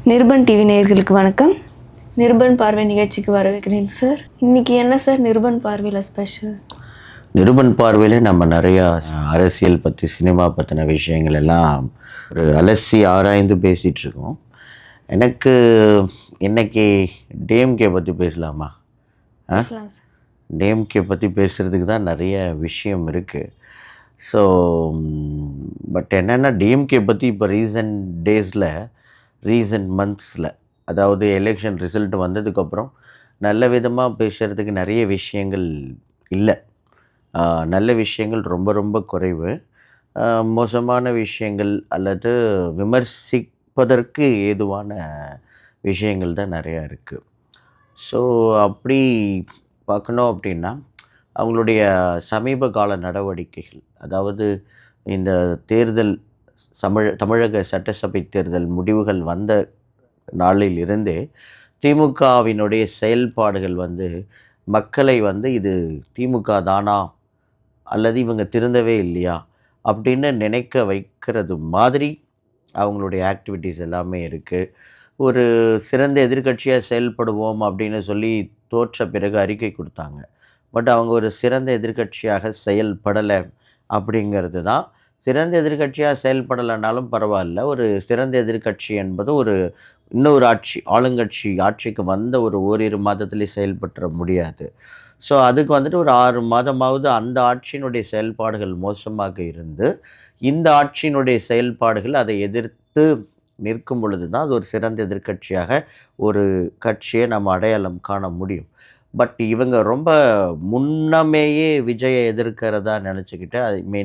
Nirupan TV நேயர்களுக்கு வணக்கம். நிருபன் பார்வை நிகழ்ச்சிக்கு வரவேற்கிறேன் சார். இன்னைக்கு என்ன சார் நிருபன் பார்வையில் ஸ்பெஷல்? நிருபன் பார்வையில் நம்ம நிறையா அரசியல் பற்றி, சினிமா பற்றின விஷயங்கள் எல்லாம் ஒரு அலசி ஆராய்ந்து பேசிகிட்டு இருக்கோம். எனக்கு இன்னைக்கு டிஎம்கே பற்றி பேசலாமா? பேசலாம் சார். டிஎம்கே பற்றி பேசுகிறதுக்கு தான் நிறைய விஷயம் இருக்குது. ஸோ பட் என்னென்னா, டிஎம்கே பற்றி இப்போ ரீசன்ட் மந்த்ஸில், அதாவது எலெக்ஷன் ரிசல்ட் வந்ததுக்கப்புறம் நல்ல விதமாக பேசுகிறதுக்கு நிறைய விஷயங்கள் இல்லை. நல்ல விஷயங்கள் ரொம்ப ரொம்ப குறைவு. மோசமான விஷயங்கள் அல்லது விமர்சிப்பதற்கு ஏதுவான விஷயங்கள் தான் நிறையா இருக்குது. ஸோ அப்படி பார்க்கணும் அப்படின்னா, அவங்களுடைய சமீப கால நடவடிக்கைகள், அதாவது இந்த தேர்தல் தமிழக சட்டசபை தேர்தல் முடிவுகள் வந்த நாளில் இருந்தே திமுகவினுடைய செயல்பாடுகள் மக்களை இது திமுக தானா அல்லது இவங்க திருந்தவே இல்லையா அப்படின்னு நினைக்க வைக்கிறது மாதிரி அவங்களுடைய ஆக்டிவிட்டீஸ் எல்லாமே இருக்குது. ஒரு சிறந்த எதிர்க்கட்சியாக செயல்படுவோம் அப்படின்னு சொல்லி தோற்ற பிறகு அறிக்கை கொடுத்தாங்க. பட் அவங்க ஒரு சிறந்த எதிர்க்கட்சியாக செயல்படலை அப்படிங்கிறது தான். சிறந்த எதிர்க்கட்சியாக செயல்படலைனாலும் பரவாயில்ல, ஒரு சிறந்த எதிர்க்கட்சி என்பது இன்னொரு ஆளுங்கட்சி ஆட்சிக்கு வந்த ஓரிரு மாதத்துலேயே செயல்பட முடியாது. ஸோ அதுக்கு ஒரு 6 மாதமாவது அந்த ஆட்சியினுடைய செயல்பாடுகள் மோசமாக இருந்து, இந்த ஆட்சியினுடைய செயல்பாடுகள் அதை எதிர்த்து நிற்கும் பொழுது தான் அது ஒரு சிறந்த எதிர்க்கட்சியாக ஒரு கட்சியை நம்ம அடையாளம் காண முடியும். பட் இவங்க ரொம்ப முன்னமேயே விஜயை எதிர்க்கிறதா நினச்சிக்கிட்டு,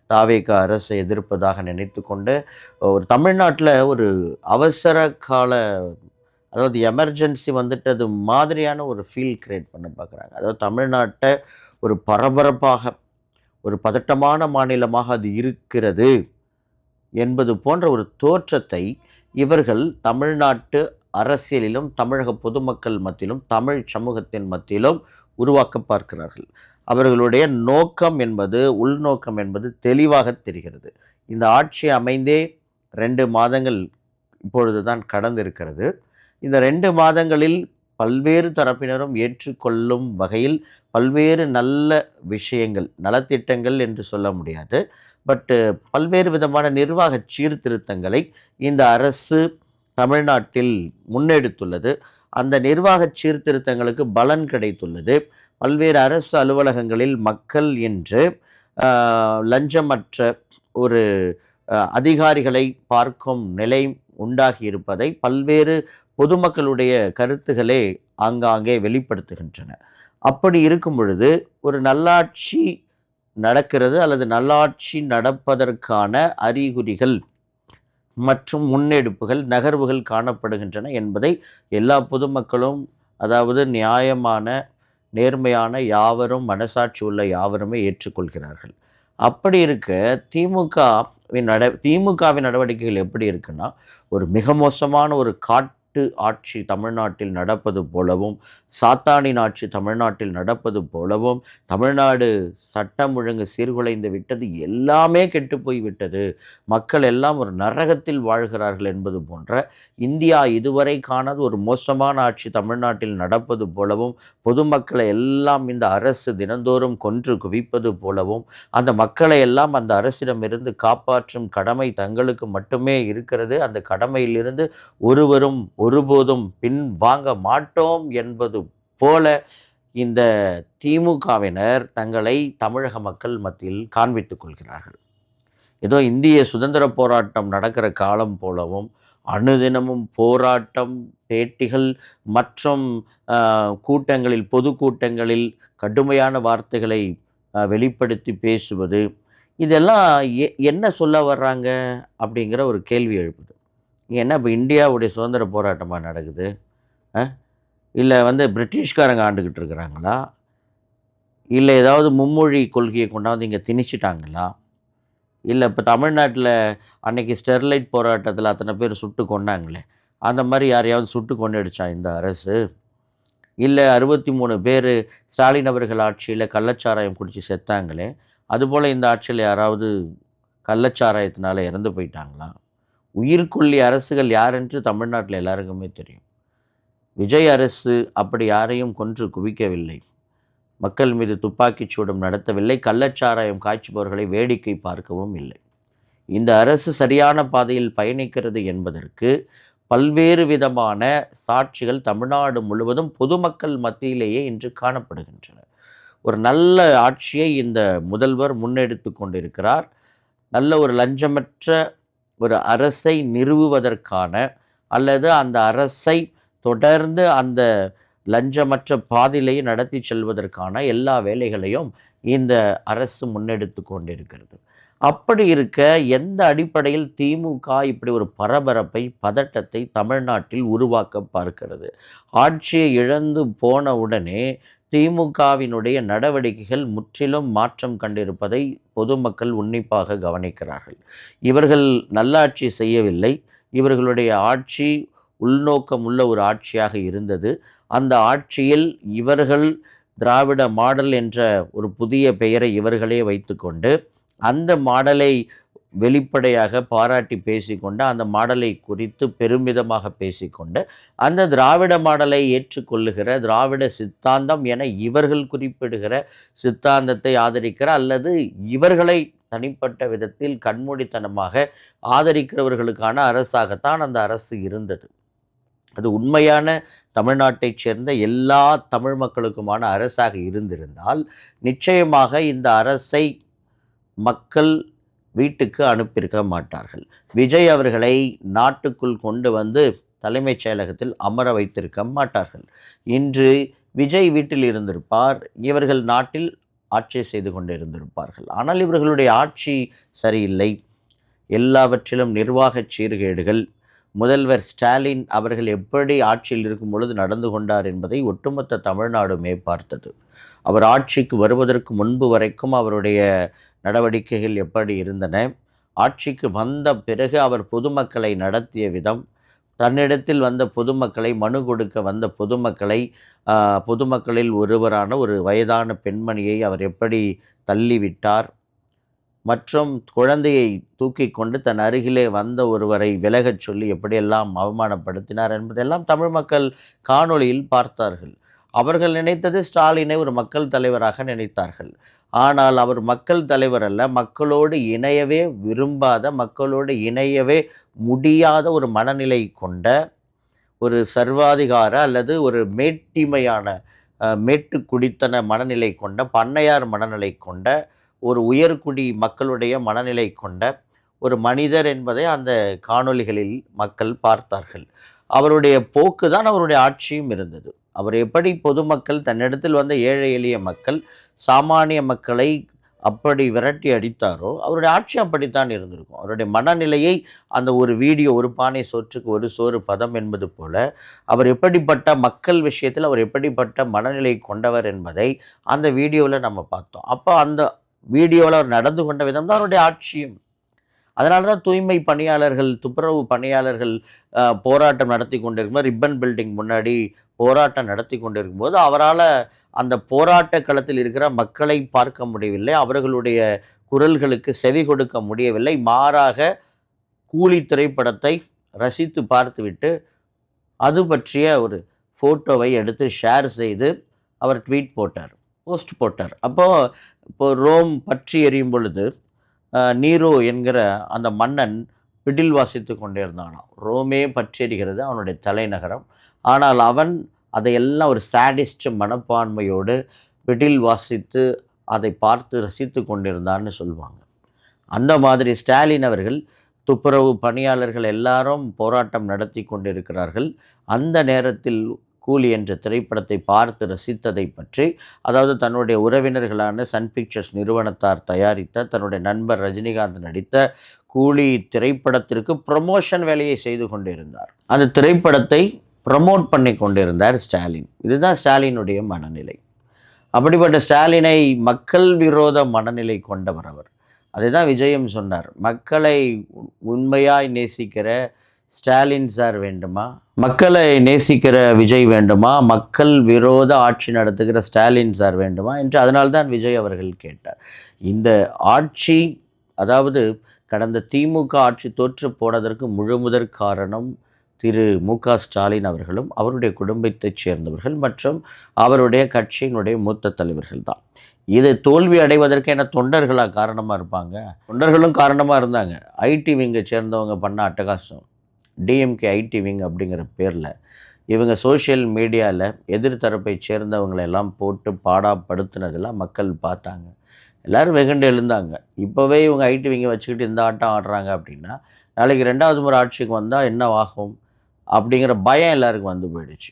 தாவேக அரசை எதிர்ப்பதாக நினைத்து கொண்டு ஒரு தமிழ்நாட்டில் ஒரு அவசர கால, அதாவது எமர்ஜென்சி வந்துட்டது மாதிரியான ஒரு ஃபீல் கிரியேட் பண்ண பார்க்குறாங்க. அதாவது தமிழ்நாட்டை ஒரு பரபரப்பாக, ஒரு பதட்டமான மாநிலமாக அது இருக்கிறது என்பது போன்ற ஒரு தோற்றத்தை இவர்கள் தமிழ்நாட்டு அரசியலிலும், தமிழக பொதுமக்கள் மத்தியிலும், தமிழ் சமூகத்தின் மத்தியிலும் உருவாக்க பார்க்கிறார்கள். அவர்களுடைய நோக்கம் என்பது, உள்நோக்கம் என்பது தெளிவாக தெரிகிறது. இந்த ஆட்சி அமைந்தே 2 மாதங்கள் இப்பொழுது தான் கடந்திருக்கிறது. இந்த 2 மாதங்களில் பல்வேறு தரப்பினரும் ஏற்றுக்கொள்ளும் வகையில் பல்வேறு நல்ல விஷயங்கள், நலத்திட்டங்கள் என்று சொல்ல முடியாது, பட்டு பல்வேறு விதமான நிர்வாக சீர்திருத்தங்களை இந்த அரசு தமிழ்நாட்டில் முன்னெடுத்துள்ளது. அந்த நிர்வாக சீர்திருத்தங்களுக்கு பலன் கிடைத்துள்ளது. பல்வேறு அரசு அலுவலகங்களில் மக்கள் என்று லஞ்சமற்ற ஒரு அதிகாரிகளை பார்க்கும் நிலை உண்டாகி இருப்பதை பல்வேறு பொதுமக்களுடைய கருத்துக்களே ஆங்காங்கே வெளிப்படுத்துகின்றன. அப்படி இருக்கும் பொழுது ஒரு நல்லாட்சி நடக்கிறது அல்லது நல்லாட்சி நடப்பதற்கான அறிகுறிகள் மற்றும் முன்னெடுப்புகள், நகர்வுகள் காணப்படுகின்றன என்பதை எல்லா பொதுமக்களும், அதாவது நியாயமான, நேர்மையான யாவரும், மனசாட்சி உள்ள யாவருமே ஏற்றுக்கொள்கிறார்கள். அப்படி இருக்க திமுகவின் நடவடிக்கைகள் எப்படி இருக்குன்னா, ஒரு மிக மோசமான ஒரு ஆட்சி தமிழ்நாட்டில் நடப்பது போலவும், சாத்தானின் ஆட்சி தமிழ்நாட்டில் நடப்பது போலவும், தமிழ்நாடு சட்டம் ஒழுங்கு சீர்குலைந்து விட்டது, எல்லாமே கெட்டு போய்விட்டது, மக்கள் எல்லாம் ஒரு நரகத்தில் வாழ்கிறார்கள் என்பது போன்ற, இந்தியா இதுவரை காணாத ஒரு மோசமான ஆட்சி தமிழ்நாட்டில் நடப்பது போலவும், பொதுமக்களை எல்லாம் இந்த அரசு தினந்தோறும் கொன்று குவிப்பது போலவும், அந்த மக்களை எல்லாம் அந்த அரசிடமிருந்து காப்பாற்றும் கடமை தங்களுக்கு மட்டுமே இருக்கிறது, அந்த கடமையிலிருந்து ஒருவரும் ஒருபோதும் பின் வாங்க மாட்டோம் என்பது போல இந்த திமுகவினர் தங்களை தமிழக மக்கள் மத்தியில் காண்பித்துக் கொள்கிறார்கள். ஏதோ இந்திய சுதந்திர போராட்டம் நடக்கிற காலம் போலவும், அனுதினமும் போராட்டம், பேட்டிகள் மற்றும் கூட்டங்களில், பொதுக்கூட்டங்களில் கடுமையான வார்த்தைகளை வெளிப்படுத்தி பேசுவது, இதெல்லாம் என்ன சொல்ல வர்றாங்க அப்படிங்கிற ஒரு கேள்வி எழுப்புது. ஏன்னா இப்போ இந்தியாவுடைய சுதந்திர போராட்டமாக நடக்குது, இல்லை பிரிட்டிஷ்காரங்க ஆண்டுக்கிட்டு இருக்கிறாங்களா, இல்லை ஏதாவது மும்மொழி கொள்கையை கொண்டாந்து இங்கே திணிச்சிட்டாங்களா, இல்லை இப்போ தமிழ்நாட்டில் அன்னைக்கு ஸ்டெர்லைட் போராட்டத்தில் அத்தனை பேர் சுட்டு கொண்டாங்களே, அந்த மாதிரி யாரையாவது சுட்டு கொண்டுடுச்சா இந்த அரசு? இல்லை 63 பேர் ஸ்டாலின் அவர்கள் ஆட்சியில் கள்ளச்சாராயம் குடித்து செத்தாங்களே, அதுபோல் இந்த ஆட்சியில் யாராவது கள்ளச்சாராயத்தினால இறந்து போயிட்டாங்களா? உயிர்கொல்லி அரசுகள் யார் என்று தமிழ்நாட்டில் எல்லாருக்குமே தெரியும். விஜய் அரசு அப்படி யாரையும் கொன்று குவிக்கவில்லை. மக்கள் மீது துப்பாக்கிச் சூடும் நடத்தவில்லை. கள்ளச்சாராயம் காய்ச்சுபவர்களை வேடிக்கை பார்க்கவும் இல்லை. இந்த அரசு சரியான பாதையில் பயணிக்கிறது என்பதற்கு பல்வேறு விதமான சாட்சிகள் தமிழ்நாடு முழுவதும் பொதுமக்கள் மத்தியிலேயே இன்று காணப்படுகின்றன. ஒரு நல்ல ஆட்சியை இந்த முதல்வர் முன்னெடுத்து கொண்டிருக்கிறார். நல்ல ஒரு லஞ்சமற்ற ஒரு அரசை நிறுவுவதற்கான அல்லது அந்த அரசை தொடர்ந்து அந்த லஞ்சமற்ற பாதையிலேயே நடத்தி செல்வதற்கான எல்லா வேலைகளையும் இந்த அரசு முன்னெடுத்து கொண்டிருக்கிறது. அப்படி இருக்க எந்த அடிப்படையில் திமுக இப்படி ஒரு பரபரப்பை பதட்டத்தை தமிழ்நாட்டில் உருவாக்க பார்க்கிறது? ஆட்சியை இழந்து போன உடனே திமுகவினுடைய நடவடிக்கைகள் முற்றிலும் மாற்றம் கண்டிருப்பதை பொதுமக்கள் உன்னிப்பாக கவனிக்கிறார்கள். இவர்கள் நல்லாட்சி செய்யவில்லை. இவர்களுடைய ஆட்சி உள்நோக்கம் உள்ள ஒரு ஆட்சியாக இருந்தது. அந்த ஆட்சியில் இவர்கள் திராவிட மாடல் என்ற ஒரு புதிய பெயரை இவர்களே வைத்துக்கொண்டு அந்த மாடலை வெளிப்படையாக பாராட்டி பேசிக்கொண்டு அந்த மாடலை குறித்து பெருமிதமாக பேசிக்கொண்டு அந்த திராவிட மாடலை ஏற்றுக்கொள்ளுகிற திராவிட சித்தாந்தம் என இவர்கள் குறிப்பிடுகிற சித்தாந்தத்தை ஆதரிக்கிற அல்லது இவர்களை தனிப்பட்ட விதத்தில் கண்மூடித்தனமாக ஆதரிக்கிறவர்களுக்கான அரசாகத்தான் அந்த அரசு இருந்தது. அது உண்மையான தமிழ்நாட்டைச் சேர்ந்த எல்லா தமிழ் மக்களுக்குமான அரசாக இருந்திருந்தால் நிச்சயமாக இந்த அரசை மக்கள் வீட்டுக்கு அனுப்பியிருக்க மாட்டார்கள். விஜய் அவர்களை நாட்டுக்குள் கொண்டு வந்து தலைமைச் செயலகத்தில் அமர வைத்திருக்க மாட்டார்கள். இன்று விஜய் வீட்டில் இருந்திருப்பார், இவர்கள் நாட்டில் ஆட்சி செய்து கொண்டிருந்திருப்பார்கள். ஆனால் இவர்களுடைய ஆட்சி சரியில்லை. எல்லாவற்றிலும் நிர்வாக சீர்கேடுகள். முதல்வர் ஸ்டாலின் அவர்கள் எப்படி ஆட்சியில் இருக்கும் பொழுது நடந்து கொண்டார் என்பதை ஒட்டுமொத்த தமிழ்நாடுமே பார்த்தது. அவர் ஆட்சிக்கு வருவதற்கு முன்பு வரைக்கும் அவருடைய நடவடிக்கைகள் எப்படி இருந்தன, ஆட்சிக்கு வந்த பிறகு அவர் பொதுமக்களை நடத்திய விதம், தன்னிடத்தில் வந்த பொதுமக்களை மனு கொடுக்க வந்த பொதுமக்களில் ஒருவரான ஒரு வயதான பெண்மணியை அவர் எப்படி தள்ளிவிட்டார், மற்றும் குழந்தையை தூக்கி கொண்டு தன் அருகிலே வந்த ஒருவரை விலகச் சொல்லி எப்படியெல்லாம் அவமானப்படுத்தினார் என்பதெல்லாம் தமிழ் மக்கள் காணொளியில் பார்த்தார்கள். அவர்கள் நினைத்தது ஸ்டாலினை ஒரு மக்கள் தலைவராக நினைத்தார்கள். ஆனால் அவர் மக்கள் தலைவர் அல்ல, மக்களோடு இணையவே விரும்பாத, மக்களோடு இணையவே முடியாத ஒரு மனநிலை கொண்ட ஒரு சர்வாதிகார அல்லது ஒரு மேட்டிமையான மேட்டு குடித்தன மனநிலை கொண்ட, பண்ணையார் மனநிலை கொண்ட, ஒரு உயர்குடி மக்களுடைய மனநிலை கொண்ட ஒரு மனிதர் என்பதை அந்த காணொளிகளில் மக்கள் பார்த்தார்கள். அவருடைய போக்கு தான் அவருடைய ஆட்சியும் இருந்தது. அவர் எப்படி பொதுமக்கள் தன்னிடத்தில் வந்த ஏழை எளிய மக்கள் சாமானிய மக்களை அப்படி விரட்டி அடித்தாரோ அவருடைய ஆட்சி அப்படித்தான் இருந்திருக்கும். அவருடைய மனநிலையை அந்த ஒரு வீடியோ, ஒரு பானை சோற்றுக்கு ஒரு சோறு பதம் என்பது போல அவர் எப்படிப்பட்ட மக்கள் விஷயத்தில் அவர் எப்படிப்பட்ட மனநிலை கொண்டவர் என்பதை அந்த வீடியோவில் நம்ம பார்த்தோம். அப்போ அந்த வீடியோவில் அவர் நடந்து கொண்ட விதம் தான் அவருடைய ஆட்சியும். அதனால தான் தூய்மை பணியாளர்கள், துப்புரவு பணியாளர்கள் போராட்டம் நடத்தி கொண்டிருக்கும்போது, ரிப்பன் பில்டிங் முன்னாடி போராட்டம் நடத்தி கொண்டிருக்கும்போது அவரால் அந்த போராட்ட களத்தில் இருக்கிற மக்களை பார்க்க முடியவில்லை, அவர்களுடைய குரல்களுக்கு செவி கொடுக்க முடியவில்லை. மாறாக கூலி திரைப்படத்தை ரசித்து பார்த்துவிட்டு அது பற்றிய ஒரு ஃபோட்டோவை எடுத்து ஷேர் செய்து அவர் ட்வீட் போட்டார், போஸ்ட் போட்டார். இப்போ ரோம் பற்றி எரியும் பொழுது நீரோ என்கிற அந்த மன்னன் பிடில் வாசித்து கொண்டிருந்தானாம். ரோமே பற்றெரிகிறது, அவனுடைய தலைநகரம். ஆனால் அவன் அதையெல்லாம் ஒரு சாடிஸ்ட் மனப்பான்மையோடு பிடில் வாசித்து அதை பார்த்து ரசித்து கொண்டிருந்தான்னு சொல்லுவாங்க. அந்த மாதிரி ஸ்டாலின் அவர்கள், துப்புரவு பணியாளர்கள் எல்லாரும் போராட்டம் நடத்தி கொண்டிருக்கிறார்கள். அந்த நேரத்தில் கூலி என்ற திரைப்படத்தை பார்த்து ரசித்ததை பற்றி, அதாவது தன்னுடைய உறவினர்களான சன் பிக்சர்ஸ் நிறுவனத்தார் தயாரித்த, தன்னுடைய நண்பர் ரஜினிகாந்த் நடித்த கூலி திரைப்படத்திற்கு ப்ரமோஷன் வேலையை செய்து கொண்டிருந்தார். அந்த திரைப்படத்தை ப்ரமோட் பண்ணி கொண்டிருந்தார் ஸ்டாலின். இதுதான் ஸ்டாலினுடைய மனநிலை. அப்படிப்பட்ட ஸ்டாலினை மக்கள் விரோத மனநிலை கொண்டவர் அவர். அதை தான் விஜயம் சொன்னார். மக்களை உண்மையாய் நேசிக்கிற ஸ்டாலின் சார் வேண்டுமா, மக்களை நேசிக்கிற விஜய் வேண்டுமா, மக்கள் விரோத ஆட்சி நடத்துகிற ஸ்டாலின் சார் வேண்டுமா என்று அதனால்தான் விஜய் அவர்கள் கேட்டார். இந்த ஆட்சி, அதாவது கடந்த திமுக ஆட்சி தோற்று போனதற்கு முழுமுதற் காரணம் திரு மு.க. ஸ்டாலின் அவர்களும் அவருடைய குடும்பத்தைச் சேர்ந்தவர்கள் மற்றும் அவருடைய கட்சியினுடைய மூத்த தலைவர்கள் தான். இது தோல்வி அடைவதற்கு என்ன தொண்டர்களாக காரணமாக இருப்பாங்க? தொண்டர்களும் காரணமாக இருந்தாங்க. ஐடி விங்கை சேர்ந்தவங்க பண்ண அட்டகாசம், டிஎம்கே ஐடி விங் அப்படிங்கிற பேரில் இவங்க சோஷியல் மீடியாவில் எதிர்த்தரப்பை சேர்ந்தவங்களெல்லாம் போட்டு பாடாப்படுத்தினதெல்லாம் மக்கள் பார்த்தாங்க. எல்லோரும் வெகுண்டு எழுந்தாங்க. இப்போவே இவங்க ஐடி விங்கை வச்சுக்கிட்டு இந்த ஆட்டம் ஆடுறாங்க அப்படின்னா நாளைக்கு 2வது முறை ஆட்சிக்கு வந்தால் என்ன ஆகும் அப்படிங்கிற பயம் எல்லாருக்கும் வந்து போயிடுச்சு.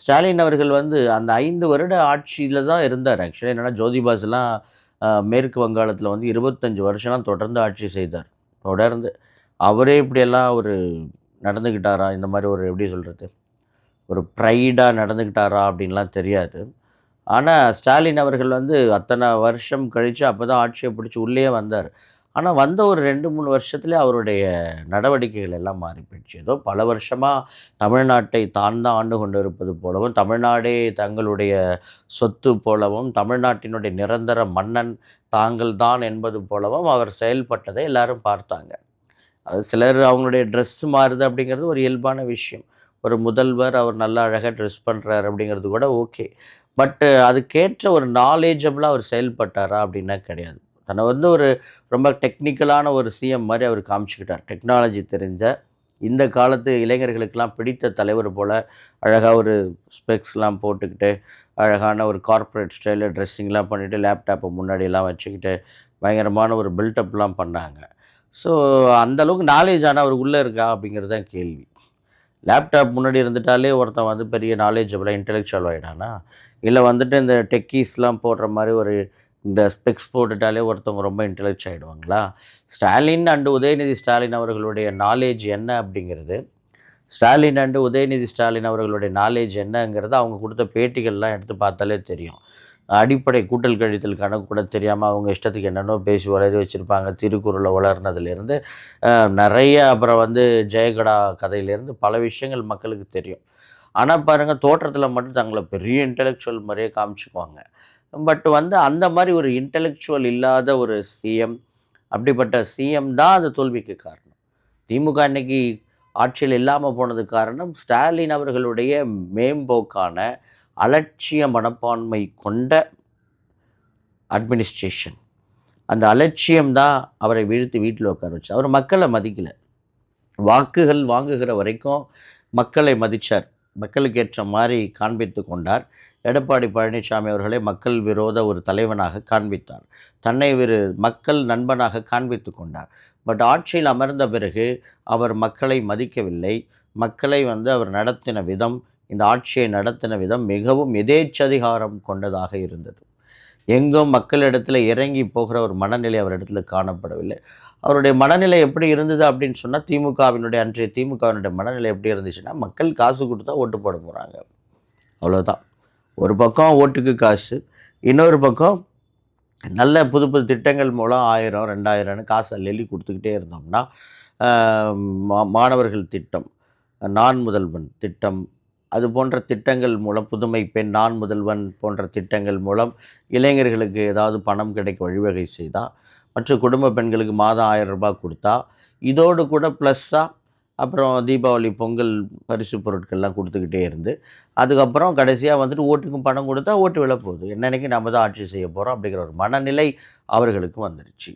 ஸ்டாலின் அவர்கள் வந்து அந்த 5 வருட ஆட்சியில் தான் இருந்தார். ஆக்சுவலி என்னென்னா ஜோதிபாஸ்லாம் மேற்கு வங்காளத்தில் வந்து 25 வருஷம்லாம் தொடர்ந்து ஆட்சி செய்தார். தொடர்ந்து அவரே இப்படியெல்லாம் ஒரு நடந்துக்கிட்டாரா, இந்த மாதிரி ஒரு எப்படி சொல்கிறது, ஒரு ப்ரைடாக நடந்துக்கிட்டாரா அப்படின்லாம் தெரியாது. ஆனால் ஸ்டாலின் அவர்கள் வந்து அத்தனை வருஷம் கழித்து அப்போ தான் ஆட்சியை பிடிச்சி உள்ளே வந்தார். ஆனால் வந்த ஒரு 2-3 வருஷத்துலேயே அவருடைய நடவடிக்கைகள் எல்லாம் மாறி போயிடுச்சு. ஏதோ பல வருஷமாக தமிழ்நாட்டை தான் ஆண்டு கொண்டு இருப்பது போலவும், தமிழ்நாடே தங்களுடைய சொத்து போலவும், தமிழ்நாட்டினுடைய நிரந்தர மன்னன் தாங்கள் தான் என்பது போலவும் அவர் செயல்பட்டதை எல்லாரும் பார்த்தாங்க. அது சிலர் அவங்களுடைய ட்ரெஸ் மாறுது அப்படிங்கிறது ஒரு இயல்பான விஷயம். ஒரு முதல்வர் அவர் நல்லா அழகாக ட்ரெஸ் பண்ணுறாரு அப்படிங்கிறது கூட ஓகே. பட்டு அதுக்கேற்ற ஒரு நாலேஜபிளாக அவர் செயல்பட்டாரா அப்படின்னா கிடையாது. தன்னை வந்து ஒரு ரொம்ப டெக்னிக்கலான ஒரு சிஎம் மாதிரி அவர் காமிச்சிக்கிட்டார். டெக்னாலஜி தெரிஞ்ச இந்த காலத்து இளைஞர்களுக்கெல்லாம் பிடித்த தலைவர் போல் அழகாக ஒரு ஸ்பெக்ஸ்லாம் போட்டுக்கிட்டு அழகான ஒரு கார்ப்பரேட் ஸ்டைலில் ட்ரெஸ்ஸிங்லாம் பண்ணிவிட்டு லேப்டாப்பை முன்னாடியெல்லாம் வச்சுக்கிட்டு பயங்கரமான ஒரு பில்டப்லாம் பண்ணாங்க. ஸோ அந்தளவுக்கு நாலேஜ் ஆனால் அவர் உள்ளே இருக்கா அப்படிங்கிறது தான் கேள்வி. லேப்டாப் முன்னாடி இருந்துட்டாலே ஒருத்தன் வந்து பெரிய நாலேஜபிளாக இன்டெலெக்சுவல் ஆகிடானா, இல்லை வந்துட்டு இந்த டெக்கீஸ்லாம் போடுற மாதிரி ஒரு இந்த ஸ்பெக்ஸ் போட்டுட்டாலே ஒருத்தவங்க ரொம்ப இன்டெலெக்ட் ஆகிடுவாங்களா? ஸ்டாலின் அண்டு உதயநிதி ஸ்டாலின் அவர்களுடைய நாலேஜ் என்ன அப்படிங்கிறது, ஸ்டாலின் அண்டு உதயநிதி ஸ்டாலின் அவர்களுடைய நாலேஜ் என்னங்கிறது அவங்க கொடுத்த பேட்டிகள்லாம் எடுத்து பார்த்தாலே தெரியும். அடிப்படை கூட்டல் கழித்தல் கணக்கு கூட தெரியாமல் அவங்க இஷ்டத்துக்கு என்னென்னோ பேசி வளரி வச்சுருப்பாங்க. திருக்குறளை வளர்னதுலேருந்து நிறைய, அப்புறம் வந்து ஜெயகடா கதையிலேருந்து பல விஷயங்கள் மக்களுக்கு தெரியும். ஆனால் பாருங்கள், தோற்றத்தில் மட்டும் தங்களை பெரிய இன்டெலெக்சுவல் மாதிரியே காமிச்சுக்குவாங்க. பட் வந்து அந்த மாதிரி ஒரு இன்டெலெக்சுவல் இல்லாத ஒரு சிஎம், அப்படிப்பட்ட சிஎம் தான் அந்த தோல்விக்கு காரணம். திமுக இன்னைக்கு ஆட்சியில் இல்லாமல் போனதுக்கு காரணம் ஸ்டாலின் அவர்களுடைய மேம்போக்கான அலட்சிய மனப்பான்மை கொண்ட அட்மினிஸ்ட்ரேஷன். அந்த அலட்சியம் தான் அவரை வீழ்த்தி வீட்டில் உட்கார வச்சு. அவர் மக்களை மதிக்கலை. வாக்குகள் வாங்குகிற வரைக்கும் மக்களை மதித்தார். மக்களுக்கு ஏற்ற மாதிரி காண்பித்து கொண்டார். எடப்பாடி பழனிசாமி அவர்களை மக்கள் விரோத ஒரு தலைவனாக காண்பித்தார். தன்னை மக்கள் நண்பனாக காண்பித்து கொண்டார். பட் ஆட்சியில் அமர்ந்த பிறகு அவர் மக்களை மதிக்கவில்லை. மக்களை வந்து அவர் நடத்தின விதம், இந்த ஆட்சியை நடத்தின விதம் மிகவும் எதேச்சதிகாரம் கொண்டதாக இருந்தது. எங்கும் மக்களிடத்தில் இறங்கி போகிற ஒரு மனநிலை அவரிடத்துல காணப்படவில்லை. அவருடைய மனநிலை எப்படி இருந்தது அப்படின்னு சொன்னால், அன்றைய திமுகவினுடைய மனநிலை எப்படி இருந்துச்சுன்னா, மக்கள் காசு கொடுத்தா ஓட்டு போட போகிறாங்க, அவ்வளோதான். ஒரு பக்கம் ஓட்டுக்கு காசு, இன்னொரு பக்கம் நல்ல புது புது திட்டங்கள் மூலம் 1000 2000ன்னு காசை அள்ளி கொடுத்துக்கிட்டே இருந்தோம்னா, மாணவர்கள் திட்டம், நான் முதல்வன் திட்டம், அது போன்ற திட்டங்கள் மூலம், புதுமை பெண், நான் முதல்வன் போன்ற திட்டங்கள் மூலம் இளைஞர்களுக்கு ஏதாவது பணம் கிடைக்க வழிவகை செய்தால், மற்ற குடும்ப பெண்களுக்கு மாதம் 1000 ரூபாய் கொடுத்தா, இதோடு கூட ப்ளஸ்ஸாக அப்புறம் தீபாவளி பொங்கல் பரிசு பொருட்கள்லாம் கொடுத்துக்கிட்டே இருந்து, அதுக்கப்புறம் கடைசியாக வந்துட்டு ஓட்டுக்கும் பணம் கொடுத்தா ஓட்டு விழ போகுது, என்னன்னைக்கு நம்ம தான் ஆட்சி செய்ய போகிறோம் அப்படிங்கிற ஒரு மனநிலை அவர்களுக்கு வந்துடுச்சு.